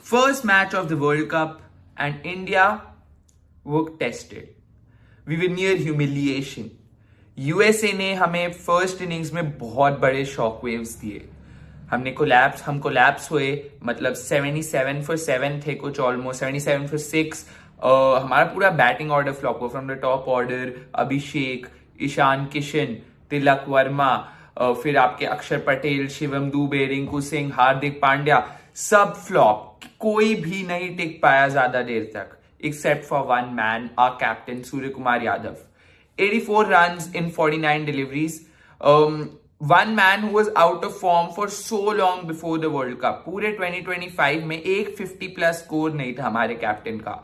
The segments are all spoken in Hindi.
First match of the World Cup and India were tested. We were near humiliation. USA ने हमें फर्स्ट इनिंग्स में बहुत बड़े शॉक वेव्स दिए. हम कोलैप्स हुए. मतलब 77 for 7 थे कुछ, ऑलमोस्ट 77 for 6. हमारा पूरा बैटिंग ऑर्डर फ्लॉप हुआ. फ्रॉम द टॉप ऑर्डर अभिषेक, ईशान किशन, तिलक वर्मा, फिर आपके अक्षर पटेल, शिवम दुबे, रिंकू सिंह, हार्दिक पांड्या, सब फ्लॉप. कोई भी नहीं टिक पाया ज्यादा देर तक except for one man, our captain Surya Kumar Yadav. 84 runs in 49 deliveries. One man who was out of form for so long before the World Cup. पूरे 2025 में एक 50 प्लस स्कोर नहीं था हमारे कैप्टन का.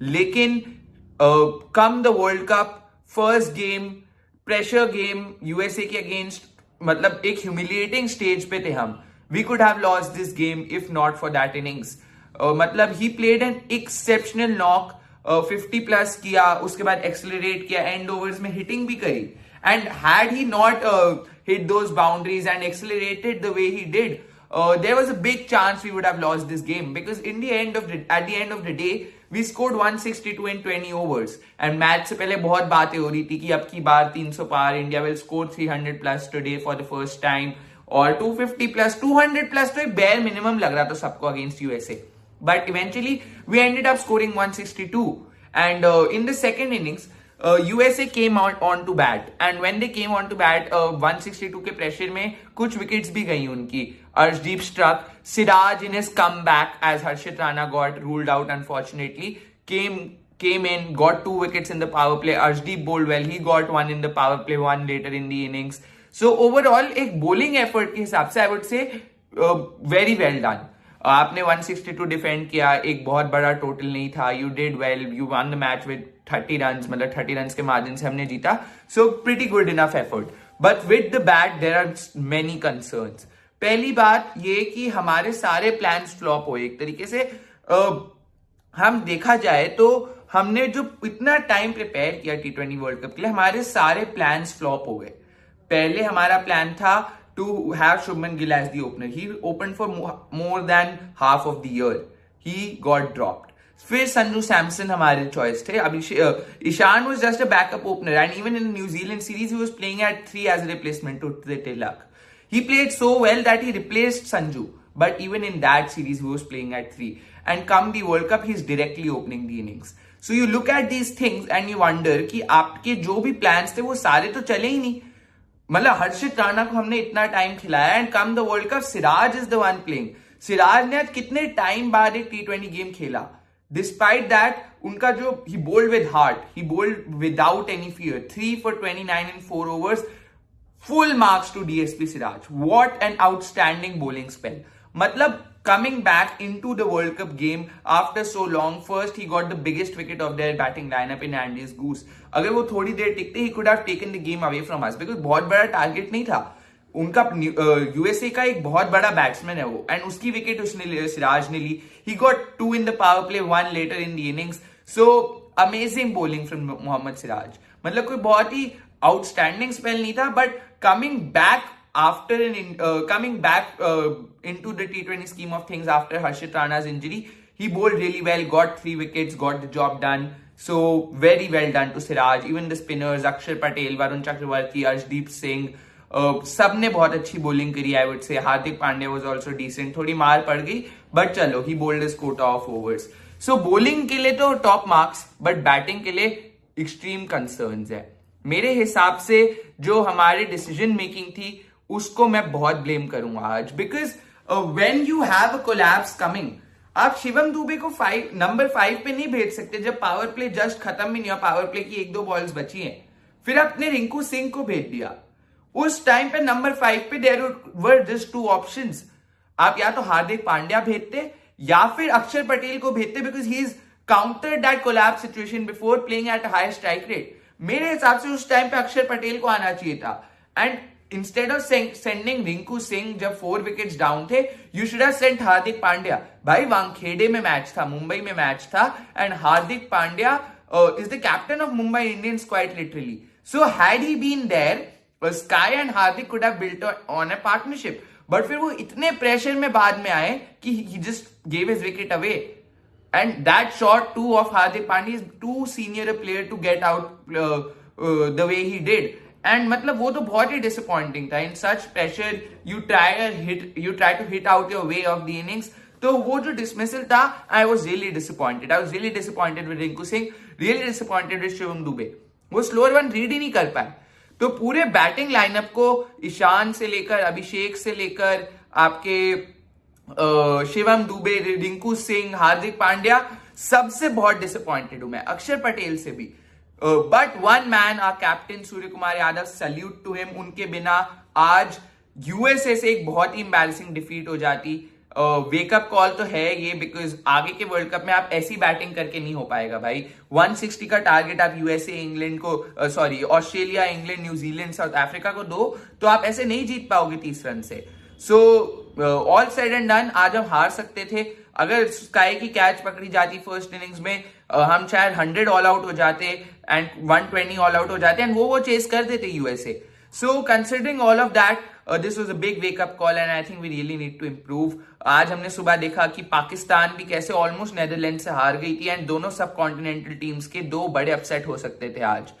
लेकिन come the world cup, first game, pressure game USA के अगेंस्ट, मतलब एक ह्यूमिलिएटिंग स्टेज पे थे हम. We could have lost this game if not for that innings. मतलब he played an exceptional knock. 50 plus किया, उसके बाद एक्सेलरेट किया, एंड ओवर्स में हिटिंग भी करी. And had he not hit those boundaries and accelerated the way he did, there was a big chance we would have lost this game, because at the end of the day we scored 162 in 20 overs. And match से पहले बहुत बातें हो रही थी कि अब की बार 300 पार, India will score 300 plus today for the first time, और 250 plus, 200 plus तो एक bare minimum लग रहा था सबको against USA. But eventually we ended up scoring 162. And in the second innings USA came on to bat, and when they came on to bat, 162 के प्रेशर में कुछ विकेट्स भी गई उनकी. Arshdeep struck. Siraj in his comeback, as Harshit Rana got ruled out unfortunately, came in, got 2 wickets in the power play. Arshdeep bowled well. He got 1 in the power play, 1 later in the innings. So overall एक bowling effort के हिसाब से I would say very well done. आपने 162 डिफेंड किया, एक बहुत बड़ा टोटल नहीं था. You did well, you won the match with 30 runs, मतलब 30 रन्स के मार्जिन से हमने जीता. So pretty good enough effort. But with the bat there are many concerns. पहली बात ये कि हमारे सारे प्लान्स फ्लॉप हुए एक तरीके से. हम देखा जाए तो हमने जो इतना टाइम प्रिपेयर किया T20 वर्ल्ड कप के लिए, हमारे सारे प्लान्स फ्लॉप हो गए. पहले हमारा प्लान था to have Shubman Gill as the opener. He opened for more than half of the year. He got dropped. फिर संजू सैमसन हमारे चॉइस थे. Ishan was just a backup opener, and even in the New Zealand series he was playing at 3 as a replacement to Tilak. He played so well that he replaced Sanju, but even in that series he was playing at 3. And come the World Cup, he's directly opening the innings. So you look at these things and you wonder कि आपके जो भी plans थे वो सारे तो चले ही नहीं. मतलब हर्षित राणा को हमने इतना टाइम खिलाया, and come the world cup Siraj is the one playing. Siraj ने आज कितने टाइम बाद एक T20 गेम खेला. डिस्पाइट दैट उनका जो he bowled with heart, he bowled without any fear. 3 for 29 in 4 overs. Full marks to DSP Siraj. What an outstanding bowling spell. मतलब coming back into the World Cup game after so long. First, he got the biggest wicket of their batting lineup in Andy's Goose. अगर वो थोड़ी देर टिकते, he could have taken the game away from us, because बहुत बड़ा टारगेट नहीं था उनका. USA का एक बहुत बड़ा बैट्समैन है वो, एंड उसकी विकेट उसने सिराज ने ली. He got 2 in the power play, 1 later in the innings. So amazing bowling from Mohammad Siraj. मतलब कोई बहुत ही आउटस्टैंडिंग स्पेल नहीं था, but coming back into the T20 scheme of things after Harshit Rana's injury, he bowled really well, got 3 wickets, got the job done. So very well done to Siraj. Even the spinners, Akshar Patel, Varun Chakravarti, Arshdeep Singh, सब ने बहुत अच्छी bowling करी. I would say Hardik Pandya was also decent. थोड़ी मार पड़ गई, but चलो, he bowled his quota of overs. So bowling के लिए तो top marks, but batting के लिए extreme concerns है. मेरे हिसाब से जो हमारे decision making थी उसको मैं बहुत ब्लेम करूंगा आज. Because when you have a collapse coming, आप शिवम दुबे को नंबर 5 पे नहीं भेज सकते जब पावर प्ले जस्ट खत्म भी नहीं हुआ. पावर प्ले की 1-2 बॉल्स बची हैं. फिर आपने रिंकू सिंह को भेज दिया. उस टाइम पे नंबर 5 पे देयर वर जस्ट 2 ऑप्शंस. आप या तो हार्दिक पांड्या भेजते या फिर अक्षर पटेल को भेजते, because he is countered that collapse situation before playing at high strike rate. मेरे हिसाब से उस टाइम पे अक्षर पटेल को आना चाहिए था. And instead of sending Rinku Singh जब 4 wickets down थे, you should have sent Hardik Pandya. भाई वानखेड़े में मैच था, मुंबई में मैच था, and Hardik Pandya is the captain of Mumbai Indians quite literally. So had he been there, Sky and Hardik could have built on a partnership. But फिर वो इतने प्रेशर में बाद में आए कि he just gave his wicket away, and that shot to of Hardik Pandya is too senior a player to get out the way he did. And मतलब वो तो बहुत ही डिसअपॉइंटिंग था. In such pressure you try to hit out your way of the innings. तो वो जो डिसमिसल था, I was really disappointed with Rinku Singh, really disappointed with Shivam Dubey. वो स्लोअर वन रीड ही नहीं कर पाए. तो पूरे बैटिंग लाइनअप को ईशान से लेकर, अभिषेक से लेकर, आपके शिवम दुबे, रिंकू सिंह, हार्दिक पांड्या, सबसे बहुत डिसअपॉइंटेड हूं मैं, अक्षर पटेल से भी. But one man, our captain Suryakumar Yadav, salute to him. उनके बिना आज यूएसए से एक बहुत ही एम्बैरेसिंग डिफीट हो जाती. वेकअप कॉल तो है ये, बिकॉज आगे के वर्ल्ड कप में आप ऐसी बैटिंग करके नहीं हो पाएगा भाई. 160 का टारगेट आप यूएसए इंग्लैंड को, Australia, England, New Zealand, south Africa को दो, तो आप ऐसे नहीं जीत पाओगे 30 रन से. So all said and done, आज हम हार सकते थे. अगर स्काई की कैच पकड़ी जाती फर्स्ट इनिंग्स में, हम शायद 100 ऑल आउट हो जाते एंड 120 ऑल आउट हो जाते, एंड वो चेस कर देते USA. So considering all of that, this was a big wake up call and I think we really need to improve. आज हमने सुबह देखा कि पाकिस्तान भी कैसे ऑलमोस्ट नेदरलैंड से हार गई थी, एंड दोनों सब कॉन्टिनेंटल टीम्स के दो बड़े अपसेट हो सकते थे आज.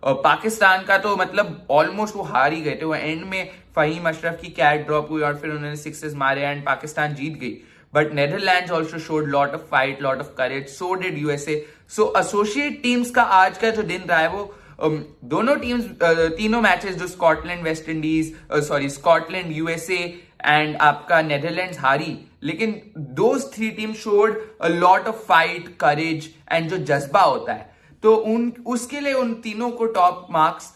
पाकिस्तान का तो मतलब ऑलमोस्ट वो हार ही गए थे. वो एंड में फहीम अशरफ की कैच ड्रॉप हुई और फिर उन्होंने सिक्सेस मारे एंड पाकिस्तान जीत गई. But Netherlands also showed lot of fight, lot of courage, so did USA. So associate teams का आज का जो दिन रहा है, वो दोनों टीम्स, तीनों मैचेस जो Scotland West Indies, Scotland USA and आपका नेदरलैंड्स हारी, लेकिन those three team showed a lot of fight, courage and जो जज्बा होता है, तो उसके लिए उन तीनों को टॉप मार्क्स.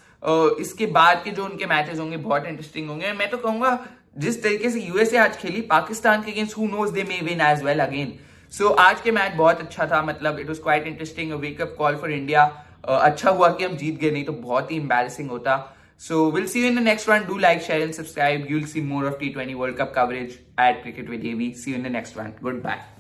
इसके बाद के जो उनके मैचेस होंगे बहुत इंटरेस्टिंग होंगे. मैं तो कहूंगा जिस तरीके से यूएसए आज खेली पाकिस्तान के against, who knows they may win as well again. So आज के मैच बहुत अच्छा था, मतलब it was quite interesting, wake up call for India. अच्छा हुआ कि हम जीत गए, नहीं तो बहुत ही एम्बैरेसिंग होता. So will see you in the next one. Do like, share and subscribe. You will see more of T20 world cup coverage at Cricket with AV. See you in the next one. Goodbye.